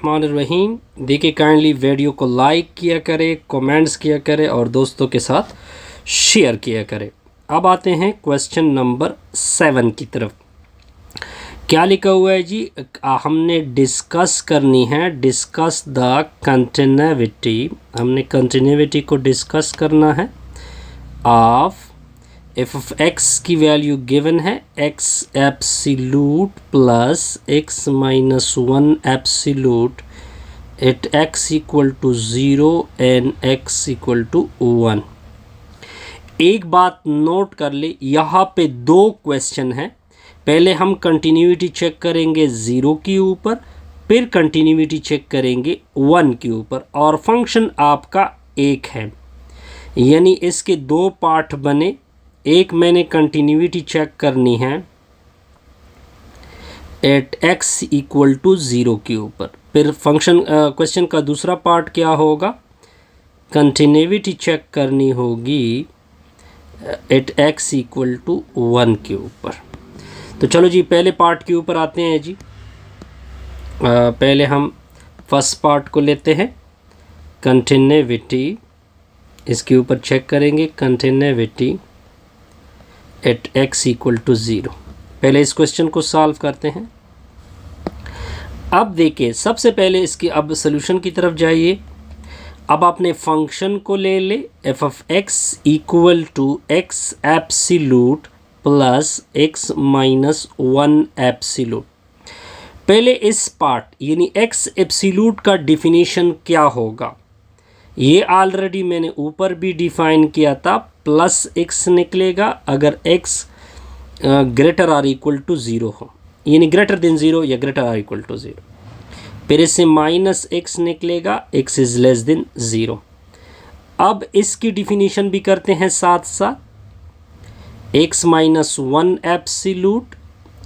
बिस्मिल्लाहिर्रहमानिर्रहीम। देखिए kindly video को लाइक किया करें, कमेंट्स किया करें और दोस्तों के साथ शेयर किया करें। अब आते हैं क्वेश्चन नंबर 7 की तरफ। क्या लिखा हुआ है जी? हमने डिस्कस करनी है, डिस्कस द कंटिन्यूटी। हमने कंटिन्यूटी को डिस्कस करना है ऑफ एफ ऑफ एक्स की वैल्यू गिवन है X absolute plus X minus 1 absolute at X equal to 0 and X equal to 1। एक बात नोट कर ले, यहाँ पे दो क्वेश्चन हैं। पहले हम कंटिन्यूटी चेक करेंगे 0 के ऊपर, फिर कंटिन्यूटी चेक करेंगे 1 के ऊपर, और फंक्शन आपका एक है, यानी इसके दो पार्ट बने। एक मैंने कंटिन्यूटी चेक करनी है एट एक्स इक्वल टू 0 के ऊपर, फिर फंक्शन क्वेश्चन का दूसरा पार्ट क्या होगा? कंटिन्यूटी चेक करनी होगी एट एक्स इक्वल टू 1 के ऊपर। तो चलो जी पहले पार्ट के ऊपर आते हैं जी। पहले हम फर्स्ट पार्ट को लेते हैं, कंटिन्यूटी। इसके ऊपर चेक करेंगे continuity at X equal to 0। पहले इस क्वेश्चन को सॉल्व करते हैं। अब देखिए सबसे पहले इसकी अब सॉल्यूशन की तरफ जाइए। अब आपने फंक्शन को ले ले F of X equal to X absolute plus X minus 1 absolute. पहले इस पार्ट यानी एक्स एप्सिलूट का डिफिनीशन क्या होगा, ये ऑलरेडी मैंने ऊपर भी डिफाइन किया था। प्लस एक्स निकलेगा अगर X greater or equal to 0 हो, यानी ग्रेटर देन 0 या ग्रेटर आर इक्वल टू 0। फिर इससे माइनस एक्स निकलेगा एक्स इज लेस देन 0। अब इसकी डिफिनीशन भी करते हैं साथ साथ, एक्स माइनस 1 एप्सिलूट।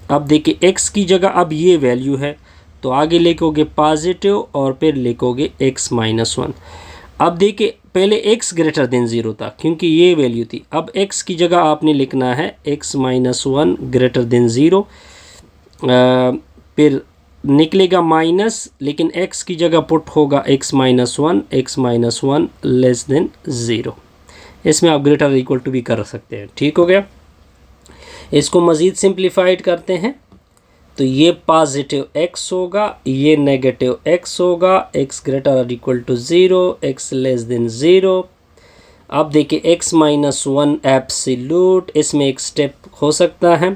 अब देखिए एक्स की जगह अब ये वैल्यू है, तो आगे लिखोगे पॉजिटिव और फिर लिखोगे एक्स माइनस 1। अब देखिए पहले x ग्रेटर देन 0 था क्योंकि ये वैल्यू थी। अब x की जगह आपने लिखना है x माइनस 1 ग्रेटर देन 0, फिर निकलेगा माइनस, लेकिन x की जगह पुट होगा x माइनस 1 लेस देन 0। इसमें आप ग्रेटर इक्वल टू भी कर सकते हैं। ठीक हो गया। इसको मज़ीद सिंप्लीफाइड करते हैं तो ये पॉजिटिव x होगा, ये नेगेटिव x होगा, x ग्रेटर और equal to 0, x less than 0। अब देखिए x माइनस 1 एप्सिलूट, इसमें एक स्टेप हो सकता है,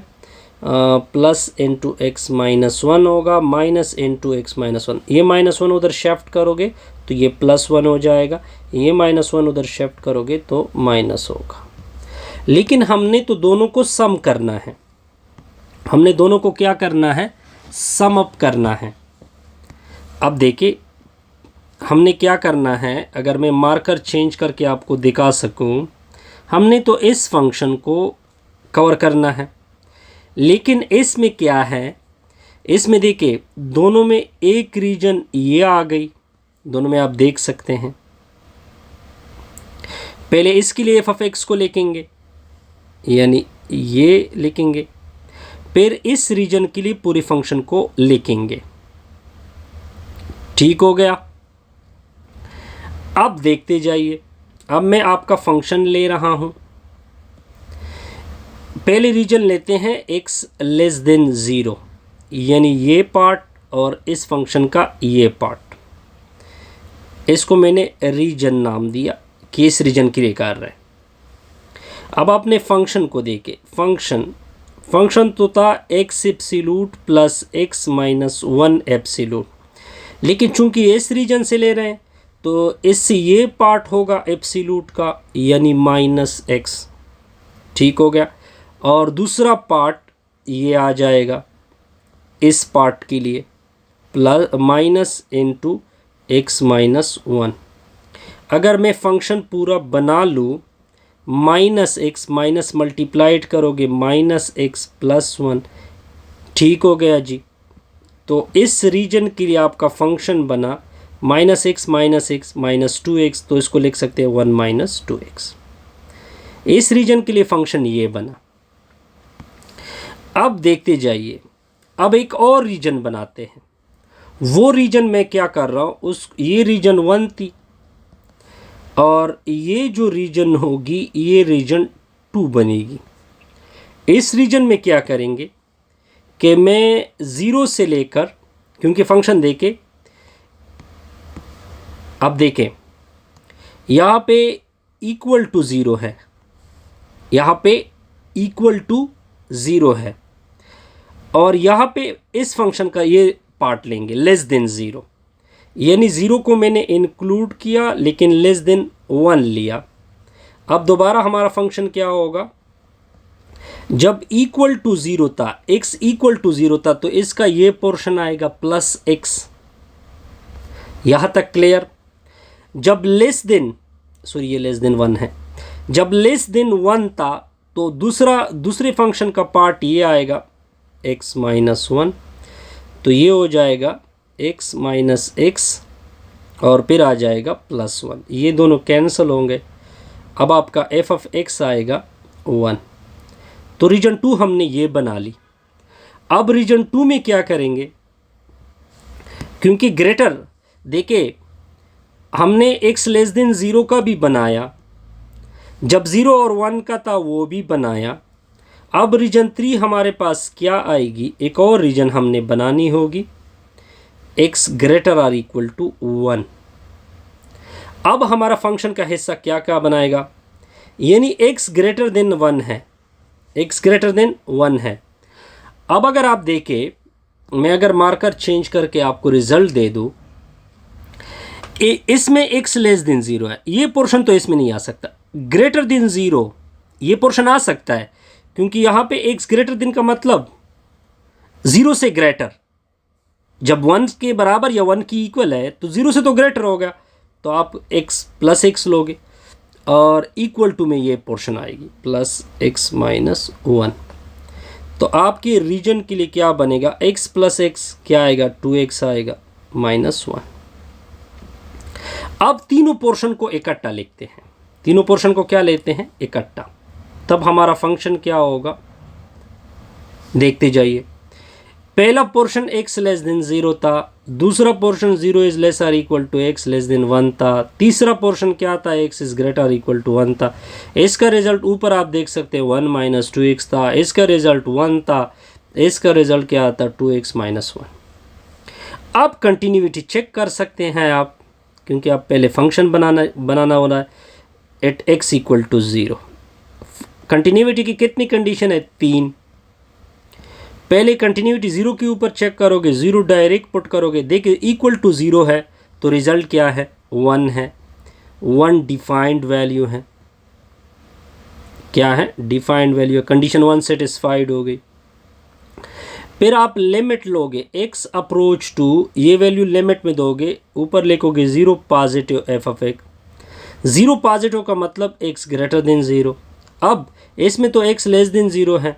प्लस इंटू एक्स माइनस 1 होगा, माइनस इंटू एक्स माइनस 1। ये माइनस 1 उधर शिफ्ट करोगे तो ये प्लस 1 हो जाएगा, ये माइनस 1 उधर शिफ्ट करोगे तो माइनस होगा। लेकिन हमने तो दोनों को सम करना है, हमने दोनों को क्या करना है? सम अप करना है। अब देखिए हमने क्या करना है, अगर मैं मार्कर चेंज करके आपको दिखा सकूं, हमने तो इस फंक्शन को कवर करना है। लेकिन इसमें क्या है, इसमें देखिए दोनों में एक रीजन ये आ गई, दोनों में आप देख सकते हैं। पहले इसके लिए एफ ऑफ एक्स को लिखेंगे, यानी ये लिखेंगे, फिर इस रीजन के लिए पूरी फंक्शन को लिखेंगे। ठीक हो गया। अब देखते जाइए, अब मैं आपका फंक्शन ले रहा हूं। पहले रीजन लेते हैं x लेस देन 0, यानी ये पार्ट और इस फंक्शन का ये पार्ट। इसको मैंने रीजन नाम दिया कि इस रीजन के लिए कर रहा है। अब आपने फंक्शन को देखे, फंक्शन तो था x absolute plus X minus 1 absolute, लेकिन चूंकि इस रीजन से ले रहे हैं तो इससे ये पार्ट होगा एप्सिलूट का, यानी माइनस एक्स। ठीक हो गया। और दूसरा पार्ट ये आ जाएगा इस पार्ट के लिए, plus minus into x minus 1। अगर मैं फंक्शन पूरा बना लूँ, माइनस एक्स माइनस मल्टीप्लाइड करोगे माइनस एक्स प्लस 1। ठीक हो गया जी। तो इस रीजन के लिए आपका फंक्शन बना माइनस एक्स माइनस 2x, तो इसको लिख सकते हैं 1 माइनस 2x। इस रीजन के लिए फंक्शन ये बना। अब देखते जाइए, अब एक और रीजन बनाते हैं, वो रीजन मैं क्या कर रहा हूँ, उस ये रीजन 1 थी और ये जो रीजन होगी ये रीजन 2 बनेगी। इस रीजन में क्या करेंगे कि मैं 0 से लेकर, क्योंकि फंक्शन देके, अब देखें यहाँ पे इक्वल टू 0 है, यहाँ पे इक्वल टू 0 है और यहाँ पे इस फंक्शन का ये पार्ट लेंगे लेस देन 0, यानी 0 को मैंने इंक्लूड किया लेकिन लेस देन 1 लिया। अब दोबारा हमारा फंक्शन क्या होगा, जब इक्वल टू 0 था, x इक्वल टू 0 था, तो इसका ये पोर्शन आएगा प्लस x। यहाँ तक क्लियर। जब लेस देन, सॉरी ये लेस देन 1 है, जब लेस देन 1 था तो दूसरे फंक्शन का पार्ट ये आएगा x माइनस 1, तो ये हो जाएगा x माइनस x और फिर आ जाएगा प्लस 1, ये दोनों कैंसिल होंगे। अब आपका f ऑफ x आएगा 1। तो रीजन 2 हमने ये बना ली। अब रीजन 2 में क्या करेंगे, क्योंकि ग्रेटर, देखिए हमने x लेस देन 0 का भी बनाया, जब 0 और 1 का था वो भी बनाया। अब रीजन 3 हमारे पास क्या आएगी, एक और रीजन हमने बनानी होगी, x greater or equal to 1। अब हमारा फंक्शन का हिस्सा क्या क्या बनाएगा, यानी x ग्रेटर देन 1 है, x ग्रेटर देन 1 है। अब अगर आप देखें, मैं अगर मार्कर चेंज करके आपको रिजल्ट दे दूं, इसमें x लेस देन 0 है, ये पोर्शन तो इसमें नहीं आ सकता। ग्रेटर देन 0 ये पोर्शन आ सकता है, क्योंकि यहाँ पे x ग्रेटर देन का मतलब 0 से ग्रेटर, जब 1 के बराबर या 1 की इक्वल है तो 0 से तो ग्रेटर होगा, तो आप x प्लस x लोगे और इक्वल टू में ये पोर्शन आएगी प्लस x माइनस 1। तो आपके रीजन के लिए क्या बनेगा, x प्लस x क्या आएगा, 2x आएगा माइनस 1। अब तीनों पोर्शन को इकट्ठा लिखते हैं, तीनों पोर्शन को क्या लेते हैं, इकट्ठा, तब हमारा फंक्शन क्या होगा, देखते जाइए। पहला पोर्शन x लेस देन 0 था, दूसरा portion 0 is less or equal to x less than 1 था, तीसरा पोर्शन क्या था, x is greater or equal to 1 था। इसका रिजल्ट ऊपर आप देख सकते हैं 1 माइनस 2x था, इसका रिजल्ट 1 था, इसका रिजल्ट क्या आता, 2x माइनस 1। अब कंटिन्यूटी चेक कर सकते हैं आप, क्योंकि आप पहले फंक्शन बनाना हो रहा है at x equal to 0। Continuity की कितनी कंडीशन है, 3। पहले कंटिन्यूटी 0 के ऊपर चेक करोगे, 0 डायरेक्ट पुट करोगे, देखिए इक्वल टू 0 है तो रिजल्ट क्या है, 1 है, 1 डिफाइंड वैल्यू है, क्या है, डिफाइंड वैल्यू है, कंडीशन 1 सेटिस्फाइड हो गई। फिर आप लिमिट लोगे x अप्रोच टू, ये वैल्यू लिमिट में दोगे, ऊपर लिखोगे 0 positive f of x। 0 positive का मतलब x ग्रेटर देन 0। अब इसमें तो x लेस देन 0 है।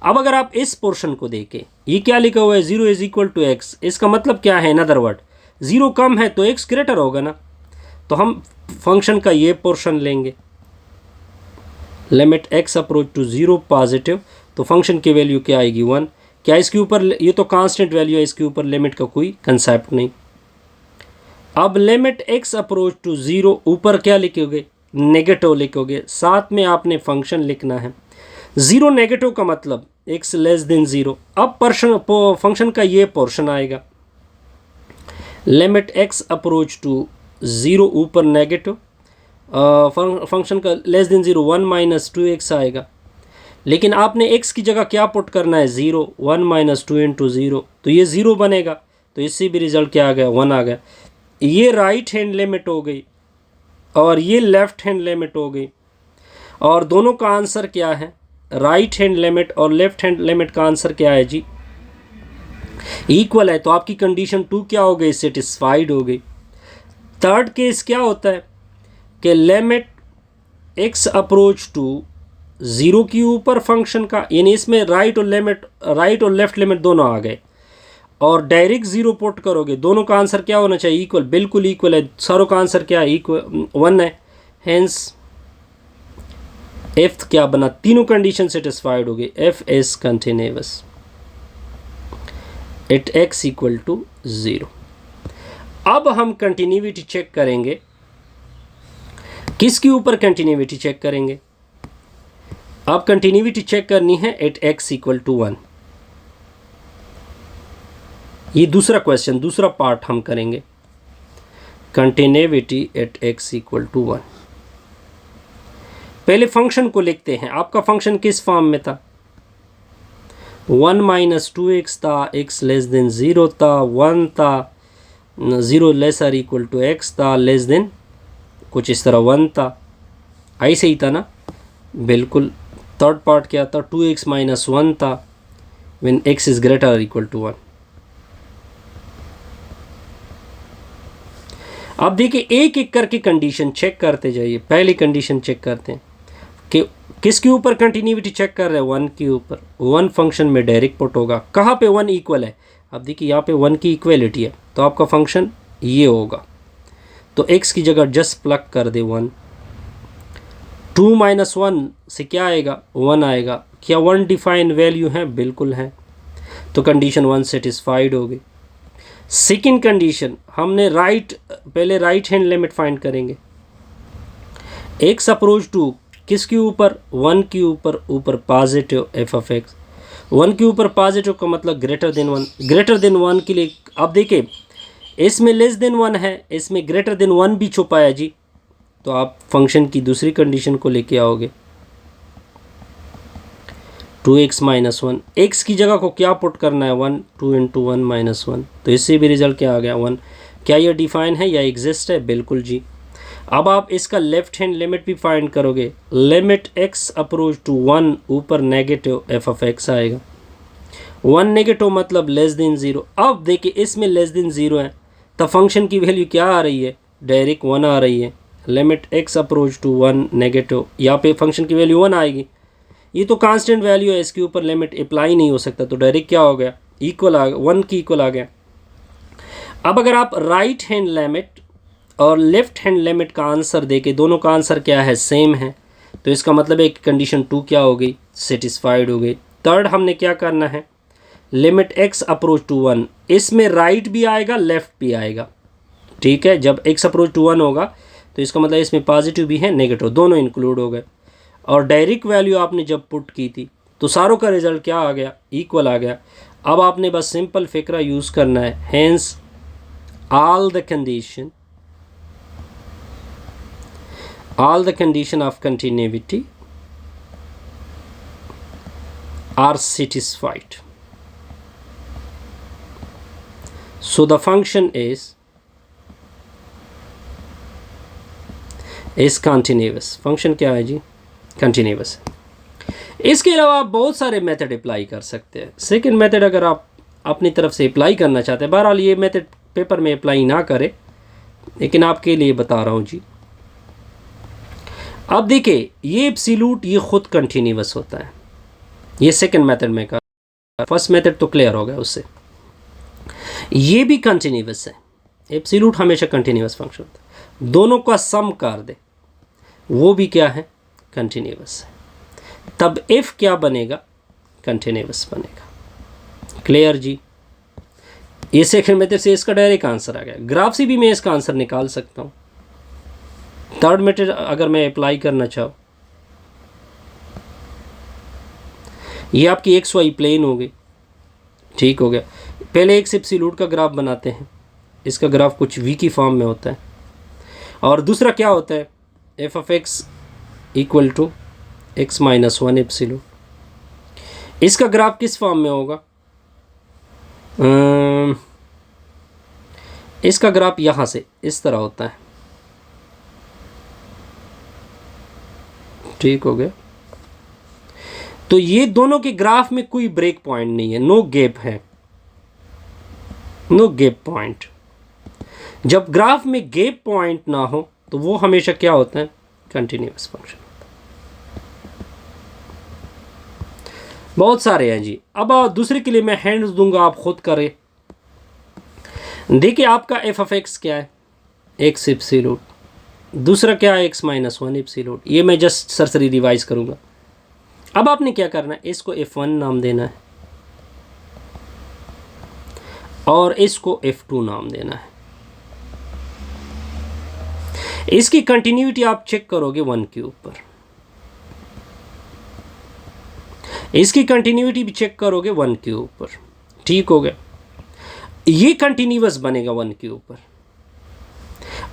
अब अगर आप इस पोर्शन को देखें, ये क्या लिखा हुआ है, 0 इज इक्वल टू x, इसका मतलब क्या है, इन अदर वर्ड 0 कम है तो x ग्रेटर होगा ना, तो हम फंक्शन का ये पोर्शन लेंगे, limit x approach to 0 positive, तो फंक्शन की वैल्यू क्या आएगी, 1। क्या इसके ऊपर, ये तो कांस्टेंट वैल्यू है, इसके ऊपर लिमिट का कोई कंसेप्ट नहीं। अब लिमिट x अप्रोच टू 0, ऊपर क्या लिखोगे, नेगेटिव लिखोगे, साथ में आपने फंक्शन लिखना है। 0 नेगेटिव का मतलब x लेस देन 0। अब फंक्शन का ये पोर्शन आएगा, लिमिट x अप्रोच टू 0, ऊपर नेगेटिव, फंक्शन का लेस देन 0, 1 माइनस 2x आएगा, लेकिन आपने x की जगह क्या पुट करना है, 0, 1 माइनस 2 इंटू 0, तो ये 0 बनेगा, तो इससे भी रिजल्ट क्या आ गया, 1 आ गया। ये राइट हैंड लिमिट हो गई और ये लेफ्ट हैंड लिमिट हो गई, और दोनों का आंसर क्या है, राइट हैंड लिमिट और लेफ्ट हैंड लिमिट का आंसर क्या है जी, इक्वल है, तो आपकी कंडीशन 2 क्या हो गई, सेटिस्फाइड हो गई। थर्ड केस क्या होता है कि लिमिट x अप्रोच टू 0 के ऊपर फंक्शन का, यानी इसमें राइट और लेफ्ट लिमिट दोनों आ गए, और डायरेक्ट 0 पुट करोगे, दोनों का आंसर क्या होना चाहिए, इक्वल, बिल्कुल इक्वल है, सारों का आंसर क्या है, इक्वल 1 है, हेंस एफ क्या बना, तीनों कंडीशन सेटिस्फाइड हो गई, F is continuous. At x equal to 0। अब हम कंटिन्यूटी चेक करेंगे। किसके ऊपर कंटिन्यूटी चेक करेंगे? अब कंटिन्यूटी चेक करनी है एट x इक्वल टू 1। ये दूसरा क्वेश्चन, दूसरा पार्ट हम करेंगे। Continuity at x equal to 1। पहले फंक्शन को लिखते हैं। आपका फंक्शन किस फॉर्म में था? 1 माइनस 2x था, x लेस देन 0 था, 1 था, 0 लेसर इक्वल टू x था, लेस देन कुछ इस तरह 1 था। ऐसे ही था ना? बिल्कुल। थर्ड पार्ट क्या था? 2x माइनस 1 था when x is greater equal to 1। अब देखिए, एक एक करके कंडीशन चेक करते जाइए। पहली कंडीशन चेक करते हैं कि किसके ऊपर कंटिन्यूटी चेक कर रहे हैं? 1 के ऊपर। 1 फंक्शन में डायरेक्ट पुट होगा। कहाँ पे 1 इक्वल है? अब देखिए यहाँ पे 1 की इक्वलिटी है, तो आपका फंक्शन ये होगा। तो x की जगह जस्ट प्लग कर दे 1। 2 माइनस 1 से क्या आएगा? 1 आएगा। क्या 1 डिफाइन वैल्यू है? बिल्कुल है। तो कंडीशन 1 सेटिस्फाइड हो गई। सेकेंड कंडीशन, हमने पहले राइट हैंड लिमिट फाइंड करेंगे। x अप्रोच टू किसके ऊपर? 1 के ऊपर पॉजिटिव एफ ऑफ एक्स। 1 के ऊपर पॉजिटिव का मतलब ग्रेटर देन 1। ग्रेटर देन 1 के लिए अब देखिए, इसमें लेस देन 1 है, इसमें ग्रेटर देन 1 भी छुपा है जी। तो आप फंक्शन की दूसरी कंडीशन को लेके आओगे, 2x माइनस 1। एक्स की जगह को क्या पुट करना है? 1। 2 इंटू 1 माइनस 1। तो इससे भी रिजल्ट क्या आ गया? 1। क्या यह डिफाइन है या एग्जिस्ट है? बिल्कुल जी। अब आप इसका लेफ्ट हैंड लिमिट भी फाइंड करोगे। लिमिट x अप्रोच टू 1 ऊपर नेगेटिव एफ ऑफ एक्स आएगा। 1 नेगेटिव मतलब लेस देन 0। अब देखिए, इसमें लेस देन 0 है, तो फंक्शन की वैल्यू क्या आ रही है? डायरेक्ट 1 आ रही है। Limit x approach to 1 negative, यहाँ पे फंक्शन की वैल्यू 1 आएगी। ये तो कांस्टेंट वैल्यू है, इसके ऊपर लिमिट अप्लाई नहीं हो सकता, तो डायरेक्ट क्या हो गया? इक्वल आ गया, 1 की इक्वल आ गया। अब अगर आप राइट हैंड लिमिट और लेफ्ट हैंड लिमिट का आंसर देके, दोनों का आंसर क्या है? सेम है, तो इसका मतलब है कि कंडीशन 2 क्या हो गई? सेटिस्फाइड हो गई। थर्ड हमने क्या करना है? लिमिट x अप्रोच टू 1, इसमें राइट भी आएगा लेफ्ट भी आएगा, ठीक है। जब x अप्रोच टू 1 होगा तो इसका मतलब इसमें पॉजिटिव भी है नेगेटिव, दोनों इंक्लूड हो गए। और डायरेक्ट वैल्यू आपने जब पुट की थी तो सारों का रिजल्ट क्या आ गया? इक्वल आ गया। अब आपने बस सिंपल फिक्रा यूज़ करना है। Hence all the condition of continuity are satisfied. So the function is continuous. Function क्या है जी? कंटिन्यूस। इसके अलावा आप बहुत सारे मेथड अप्लाई कर सकते हैं। सेकंड मेथड अगर आप अपनी तरफ से अप्लाई करना चाहते हैं, बहरहाल ये मेथड पेपर में अप्लाई ना करें, लेकिन आपके लिए बता रहा हूँ जी। अब देखिए, ये एब्सोल्यूट ये खुद कंटिन्यूस होता है। ये सेकंड मेथड में का, फर्स्ट मेथड तो क्लियर हो गया उससे। ये भी कंटिन्यूस है, एब्सोल्यूट हमेशा कंटिन्यूस फंक्शन होता है। दोनों का सम कर दे, वो भी क्या है? कंटिन्यूस है। तब एफ क्या बनेगा? कंटिन्यूस बनेगा। क्लियर जी? ये सेकंड मेथड से इसका डायरेक्ट आंसर आ गया। ग्राफ से भी मैं इसका आंसर निकाल सकता हूँ। थर्ड मेथड अगर मैं अप्लाई करना चाहूँ, ये आपकी एक्स वाई प्लेन हो गई, ठीक हो गया। पहले एक एब्सोल्यूट का ग्राफ बनाते हैं। इसका ग्राफ कुछ वी की फॉर्म में होता है, और दूसरा क्या होता है? F of X equal to X minus 1 absolute. इसका ग्राफ किस फॉर्म में होगा? इसका ग्राफ यहाँ से इस तरह होता है, ठीक हो गया। तो ये दोनों के ग्राफ में कोई ब्रेक पॉइंट नहीं है, नो गैप है, नो गैप पॉइंट। जब ग्राफ में गैप पॉइंट ना हो तो वो हमेशा क्या होता है? Continuous function. बहुत सारे हैं जी। अब दूसरे के लिए मैं हैंड्स दूंगा, आप खुद करें। देखिए, आपका एफ ऑफ एक्स क्या है? X absolute. दूसरा क्या है? X minus 1 absolute. ये मैं जस्ट सरसरी रिवाइज करूंगा। अब आपने क्या करना है? इसको f1 नाम देना है, और इसको f2 नाम देना है। इसकी कंटिन्यूटी आप चेक करोगे 1 के ऊपर, इसकी कंटिन्यूटी भी चेक करोगे 1 के ऊपर। ठीक हो गया, ये कंटिन्यूअस बनेगा 1 के ऊपर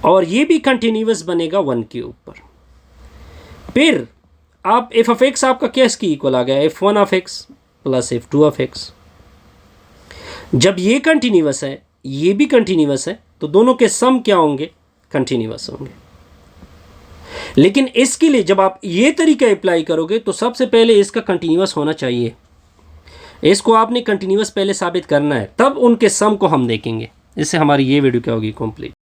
और ये भी कंटिन्यूअस बनेगा 1 के ऊपर। फिर आप f ऑफ x आपका क्या इसकी इक्वल आ गया, f1 of x plus f2 of x। जब ये कंटिन्यूअस है ये भी कंटिन्यूअस है तो दोनों के सम क्या होंगे, कंटिन्यूअस होंगे। लेकिन इसके लिए जब आप ये तरीका अप्लाई करोगे तो सबसे पहले इसका कंटिन्यूअस होना चाहिए, इसको आपने कंटिन्यूअस पहले साबित करना है, तब उनके सम को हम देखेंगे। इससे हमारी ये वीडियो क्या होगी, कंप्लीट।